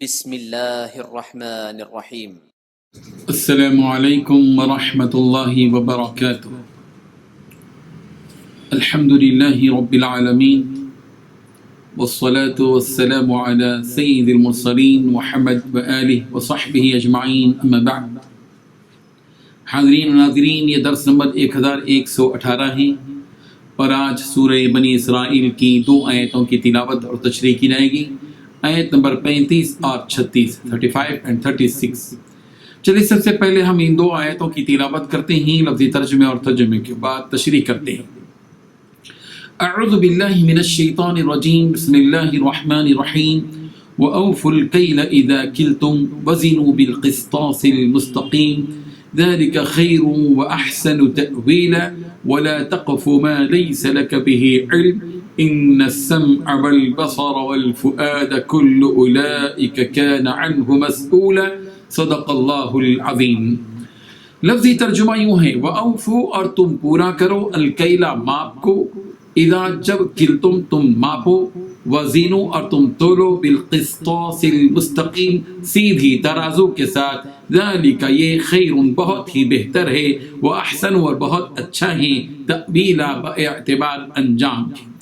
بسم اللہ الرحمن الرحیم۔ السلام علیکم ورحمۃ اللہ وبرکاتہ۔ الحمد للہ رب العالمین والصلاة والسلام علی سید المرسلین محمد وآلہ وصحبہ اجمعین، اما بعد۔ حاضرین و ناظرین، یہ درس نمبر 1118 ہے اور آج سورہ بنی اسرائیل کی 2 آیتوں کی تلاوت اور تشریح کی جائے گی، آیت نمبر 35 اور 36، 35 and 36۔ چلیے سب سے پہلے ہم ان 2 آیتوں کی تلاوت کرتے ہیں، لفظی ترجمے اور ترجمے کے بعد تشریح کرتے ہیں۔ اعوذ باللہ من الشیطان الرجیم، بسم اللہ الرحمن الرحیم۔ وَأَوْفُوا الْكَيْلَ إِذَا كِلْتُمْ وَزِنُوا بِالْقِسْطَاسِ الْمُسْتَقِيمِ ذَلِكَ خَيْرٌ وَأَحْسَنُ تَأْوِيلًا وَلَا تَقْفُ مَا لَيْسَ لَكَ بِهِ عِلْمٌ إِنَّ السَّمْعَ وَالْبَصَرَ وَالْفُؤَادَ كُلُّ أُولَئِكَ كَانَ عَنْهُ مَسْئُولًا صدق اللہ العظیم۔ لفظی ترجمہ یوں ہے، وَأَوْفُوا، اور تم پورا کرو، الکیلا، ماپ کو، اذا، جب، کلتم، تم ماپو، وزینو، اور تم تولو، بالقسطاس المستقیم، سیدھی ترازو کے ساتھ، ذالک، یہ، خیر، بہت ہی بہتر ہے، واحسن، اور بہت اچھا ہے، تأویلا، باعتبار انجام کے،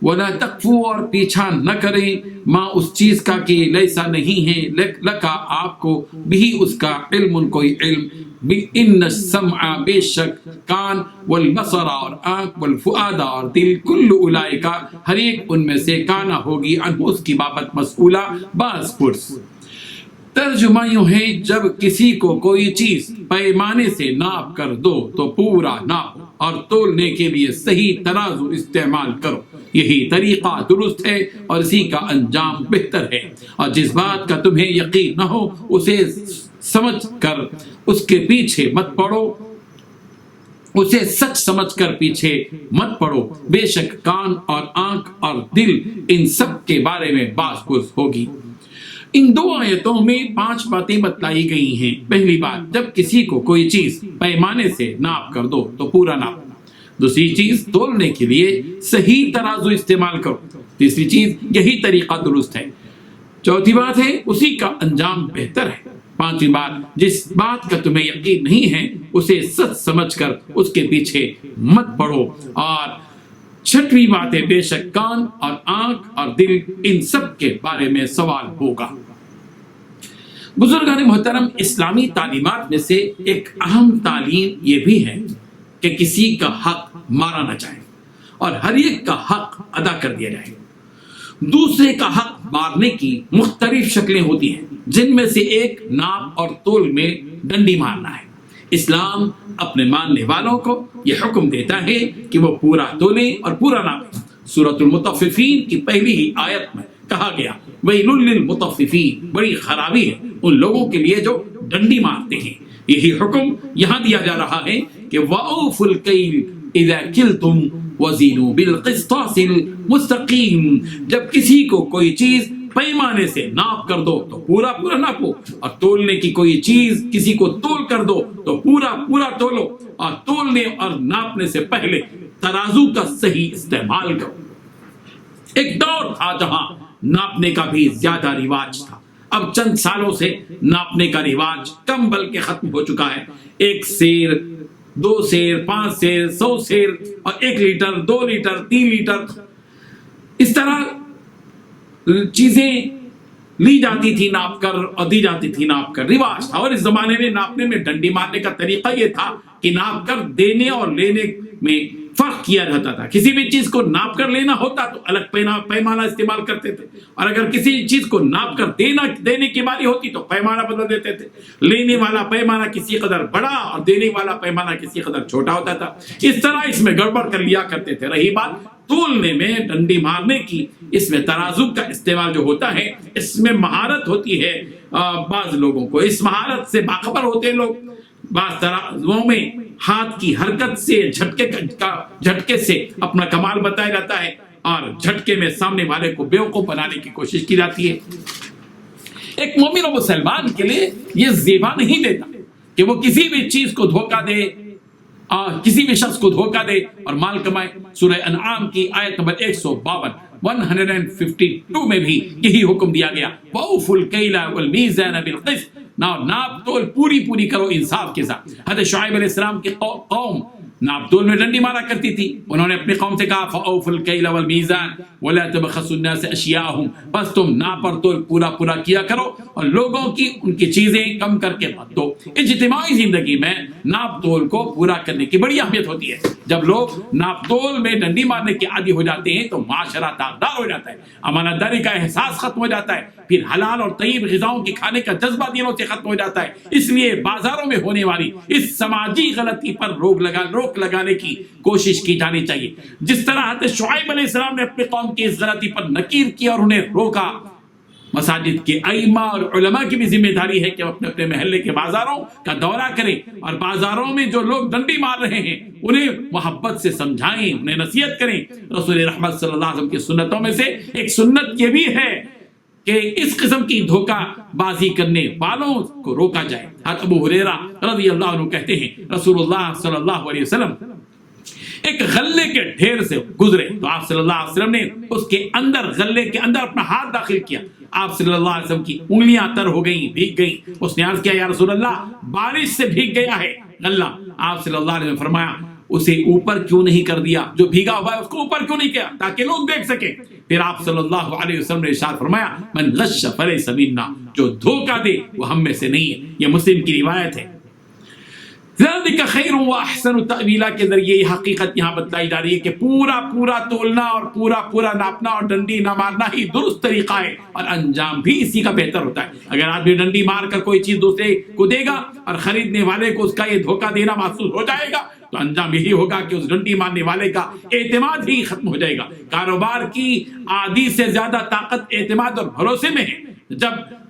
ولا تقفو، اور پیچھا نہ کریں، ماں اس چیز کا کہ لیسا نہیں ہے، لکا، آپ کو، بھی اس کا، علم، کوئی علم، ان السمع، بے شک، کان، والبصر، اور آنکھ، والفؤاد، اور دل، کل اولئک، ہر ایک ان میں سے، کانا، ہوگی، عنہ، اس کی بابت، مسئولہ، باز پرس۔ ترجمہ یوں ہے، جب کسی کو کوئی چیز پیمانے سے ناپ کر دو تو پورا ناپو اور تولنے کے لیے صحیح ترازو استعمال کرو، یہی طریقہ درست ہے اور اسی کا انجام بہتر ہے، اور جس بات کا تمہیں یقین نہ ہو اسے سمجھ کر اس کے پیچھے مت پڑو، اسے سچ سمجھ کر پیچھے مت پڑو، بے شک کان اور آنکھ اور دل ان سب کے بارے میں باز پرس ہوگی۔ ان 2 آیتوں میں 5 باتیں بتلائی گئی ہیں۔ پہلی بات، جب کسی کو کوئی چیز پیمانے سے ناپ کر دو تو پورا ناپ۔ دوسری چیز، تولنے کے لیے صحیح ترازو استعمال کرو۔ تیسری چیز، یہی طریقہ درست ہے۔ چوتھی بات ہے، اسی کا انجام بہتر ہے۔ پانچویں بات، جس بات کا تمہیں یقین نہیں ہے اسے سچ سمجھ کر اس کے پیچھے مت پڑو، اور چھٹویں بات ہے، بے شک کان اور آنکھ اور دل ان سب کے بارے میں سوال ہوگا۔ بزرگان محترم، اسلامی تعلیمات میں سے ایک اہم تعلیم یہ بھی ہے کہ کسی کا حق مارا نہ جائے اور ہر ایک کا حق ادا کر دیا جائے۔ دوسرے کا حق مارنے کی مختلف شکلیں ہوتی ہیں، جن میں سے ایک ناپ اور تول میں ڈنڈی مارنا ہے۔ اسلام اپنے ماننے والوں کو یہ حکم دیتا ہے کہ وہ پورا تولیں اور پورا ناپیں۔ سورۃ المطففین کی پہلی ہی آیت میں کہا گیا، ویل للمطففین، بڑی خرابی ہے ان لوگوں کے لیے جو ڈنڈی مارتے ہیں۔ یہی حکم یہاں دیا جا رہا ہے کہ وَأَوْفُوا الْكَيْلَ إِذَا كِلْتُمْ وَزِنُوا بِالْقِسْطَاسِ الْمُسْتَقِيمِ، جب کسی کو کوئی چیز پیمانے سے ناپ کر دو تو پورا پورا ناپو، اور تولنے کی کوئی چیز کسی کو تول کر دو تو پورا پورا تولو، اور تولنے اور ناپنے سے پہلے ترازو کا صحیح استعمال کرو۔ ایک دور تھا جہاں ناپنے کا بھی زیادہ رواج تھا، اب چند سالوں سے ناپنے کا رواج کم بلکہ ختم ہو چکا ہے۔ 1 سیر، 2 سیر، 5 سیر، 100 سیر، اور 1 لیٹر، 2 لیٹر، 3 لیٹر، اس طرح چیزیں لی جاتی تھی ناپ کر اور دی جاتی تھی ناپ کر، رواج تھا۔ اور اس زمانے میں ناپنے میں ڈنڈی مارنے کا طریقہ یہ تھا کہ ناپ کر دینے اور لینے میں فرق کیا جاتا تھا۔ کسی بھی چیز کو ناپ کر لینا ہوتا تو الگ پیمانہ استعمال کرتے تھے، اور اگر کسی چیز کو ناپ کر دینے کی باری ہوتی تو پیمانہ بدل دیتے تھے۔ لینے والا پیمانہ کسی قدر بڑا اور دینے والا پیمانہ کسی قدر چھوٹا ہوتا تھا، اس طرح اس میں گڑبڑ کر لیا کرتے تھے۔ رہی بات تولنے میں ڈنڈی مارنے کی، اس میں ترازو کا استعمال جو ہوتا ہے اس میں مہارت ہوتی ہے۔ بعض لوگوں کو اس مہارت سے باخبر ہوتے ہیں لوگ، بعض ترازوؤں میں ہاتھ کی حرکت سے، جھٹکے سے اپنا کمال بتایا جاتا ہے، اور جھٹکے میں سامنے والے کو بیوقوف بنانے کی کوشش کی جاتی ہے۔ ایک مومن و مسلمان کے لیے یہ زیبا نہیں دیتا کہ وہ کسی بھی چیز کو دھوکہ دے، کسی بھی شخص کو دھوکہ دے اور مال کمائے۔ سورہ انعام کی آیت نمبر 152، 152 میں بھی یہی حکم دیا گیا، وَأَوْفُوا الْكَيْلَ وَالْمِيزَانَ بِالْقِسْطِ، ناپ تول پوری کرو انصاف کے ساتھ۔ حضرت شعیب علیہ السلام کی قوم ناپ تول میں ڈنڈی مارا کرتی تھی، انہوں نے اپنی قوم سے کہا فَأَوْفُوا الْكَيْلَ وَالْمِيزَانَ وَلَا تَبْخَسُوا النَّاسَ أَشْيَاءَهُمْ، بس تم ناپ اور تول پورا کیا کرو اور لوگوں کی ان کی چیزیں کم کر کے مت دو۔ اجتماعی زندگی میں ناپ تول کو پورا کرنے کی بڑی اہمیت ہوتی ہے۔ جب لوگ ناپ تول میں ڈنڈی مارنے کے عادی ہو جاتے ہیں تو معاشرہ داغدار ہو جاتا ہے، امانت داری کا احساس ختم ہو جاتا ہے، پھر حلال اور طیب غذاؤں کے کھانے کا جذبہ دلوں سے ختم ہو جاتا ہے۔ اس لیے بازاروں میں ہونے والی اس سماجی غلطی پر روک لگانے کی کوشش کی جانی چاہیے۔ جس طرح حضرت شعیب علیہ السلام نے اپنی قوم کی اس غلطی پر نکیر کیا اور انہیں روکا، مساجد کے ائمہ اور علماء کی بھی ذمہ داری ہے کہ اپنے اپنے محلے کے بازاروں کا دورہ کریں اور بازاروں میں جو لوگ ڈنڈی مار رہے ہیں انہیں محبت سے سمجھائیں، انہیں نصیحت کریں۔ رسول رحمت صلی اللہ علیہ وسلم کی سنتوں میں سے ایک سنت یہ بھی ہے کہ اس قسم کی دھوکہ بازی کرنے والوں کو روکا جائے۔ حضرت ابو ہریرہ رضی اللہ عنہ کہتے ہیں رسول اللہ صلی اللہ علیہ وسلم ایک غلے کے ڈھیر سے گزرے تو آپ صلی اللہ علیہ وسلم نے اس کے اندر، غلے کے اندر اپنا ہاتھ داخل کیا۔ آپ صلی اللہ علیہ وسلم کی انگلیاں تر ہو گئیں، بھیگ گئیں۔ اس نے عرض کیا یا رسول اللہ بارش سے بھیگ گیا ہے غلہ۔ آپ صلی اللہ علیہ وسلم فرمایا اسے اوپر کیوں نہیں کر دیا، جو بھیگا ہوا ہے اس کو اوپر کیوں نہیں کیا تاکہ لوگ دیکھ سکیں۔ پھر آپ صلی اللہ علیہ وسلم نے ارشاد فرمایا من غش فلیس منا، جو دھوکہ دے وہ ہم میں سے نہیں ہے۔ یہ مسلم کی روایت ہے۔ ذالک خیر و احسن تأویلا کے ذریعے یہ حقیقت یہاں بتلائی جا رہی ہے کہ پورا تولنا اور پورا ناپنا اور ڈنڈی نہ مارنا ہی درست طریقہ ہے اور انجام بھی اسی کا بہتر ہوتا ہے۔ اگر آدمی ڈنڈی مار کر کوئی چیز دوسرے کو دے گا اور خریدنے والے کو اس کا یہ دھوکہ دینا محسوس ہو جائے گا تو انجام یہی ہوگا کہ اس ڈنڈی مارنے والے کا اعتماد ہی ختم ہو جائے گا۔ کاروبار کی آدھی سے زیادہ طاقت اعتماد اور بھروسے میں ہے۔ جب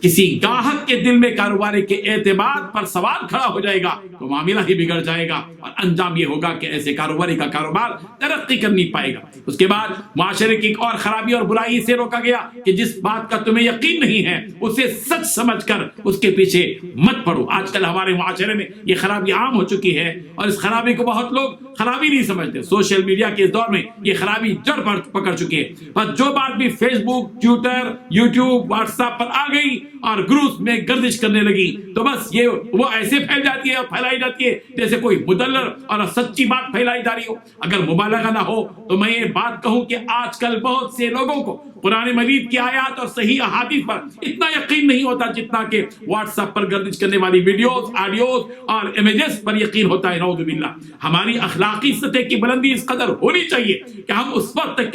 کسی گاہک کے دل میں کاروباری کے اعتماد پر سوال کھڑا ہو جائے گا تو معاملہ ہی بگڑ جائے گا اور انجام یہ ہوگا کہ ایسے کاروباری کا کاروبار ترقی کر نہیں پائے گا۔ اس کے بعد معاشرے کی ایک اور خرابی اور برائی سے روکا گیا کہ جس بات کا تمہیں یقین نہیں ہے اسے سچ سمجھ کر اس کے پیچھے مت پڑو۔ آج کل ہمارے معاشرے میں یہ خرابی عام ہو چکی ہے اور اس خرابی کو بہت لوگ خرابی نہیں سمجھتے۔ سوشل میڈیا کے اس دور میں یہ خرابی جڑ پکڑ چکی ہے۔ بس جو بات بھی فیس بک، ٹویٹر، یوٹیوب، واٹس ایپ پر آ گئی اور گروپس میں گردش کرنے لگی تو بس یہ وہ ایسے پھیل جاتی ہے اور پھیلائی جاتی ہے جیسے کوئی مدلل اور سچی بات پھیلائی جا رہی ہو۔ اگر مبالغہ نہ ہو تو میں یہ بات کہوں کہ آج کل بہت سے لوگوں کو قرآن مجید کی آیات اور صحیح احادیث پر اتنا یقین نہیں ہوتا جتنا کہ واٹس ایپ پر گردش کرنے والی ویڈیوز، آڈیوز اور امیجز پر یقین ہوتا ہے۔ نعوذ باللہ۔ ہماری اخلاقی سطح کی بلندی اس قدر ہونی چاہیے کہ ہم اس وقت تک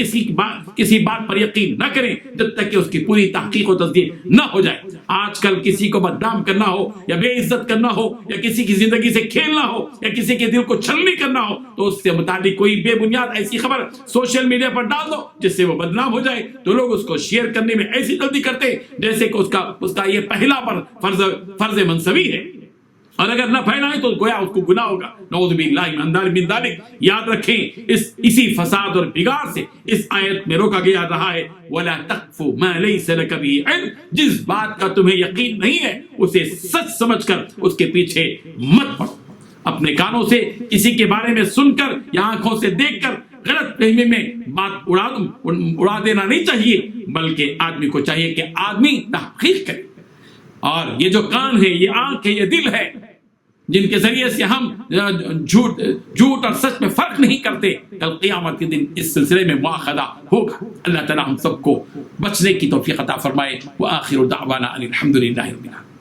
کسی بات پر یقین نہ کریں جب تک کہ اس کی پوری تحقیق و تصدیق نہ ہو جائے۔ آج کل کسی کو بدنام کرنا ہو یا بے عزت کرنا ہو یا کسی کی زندگی سے کھیلنا ہو یا کسی کے دل کو چھلنی کرنا ہو تو اس سے متعلق کوئی بے بنیاد ایسی خبر سوشل میڈیا پر ڈال دو جس سے وہ بدنام ہو جائے تو لوگ اس کو شیئر کرنے میں ایسی جلدی کرتے جیسے کہ اس کا یہ پہلا فرض منصبی ہے، اور اگر نہ پھیلائیں تو گویا اس کو گناہ ہوگا۔ نعوذ باللہ من ذالک۔ یاد رکھیں اسی فساد اور بگاڑ سے اس آیت میں روکا گیا رہا ہے وَلَا تَقْفُ مَا لَيْسَ لَكَ بِهِ عِلْمٌ، جس بات کا تمہیں یقین نہیں ہے اسے سچ سمجھ کر اس کے پیچھے مت پڑو۔ اپنے کانوں سے کسی کے بارے میں سن کر یا آنکھوں سے دیکھ کر غلط فہمی میں بات اڑا دینا نہیں چاہیے، بلکہ آدمی کو چاہیے کہ آدمی تحقیق کرے۔ اور یہ جو کان ہے، یہ آنکھ ہے، یہ دل ہے، جن کے ذریعے سے ہم جھوٹ اور سچ میں فرق نہیں کرتے، کل قیامت کے دن اس سلسلے میں مواخذہ ہوگا۔ اللہ تعالی ہم سب کو بچنے کی توفیق عطا فرمائے۔ وآخر دعوانا ان الحمد للہ رب العالمین۔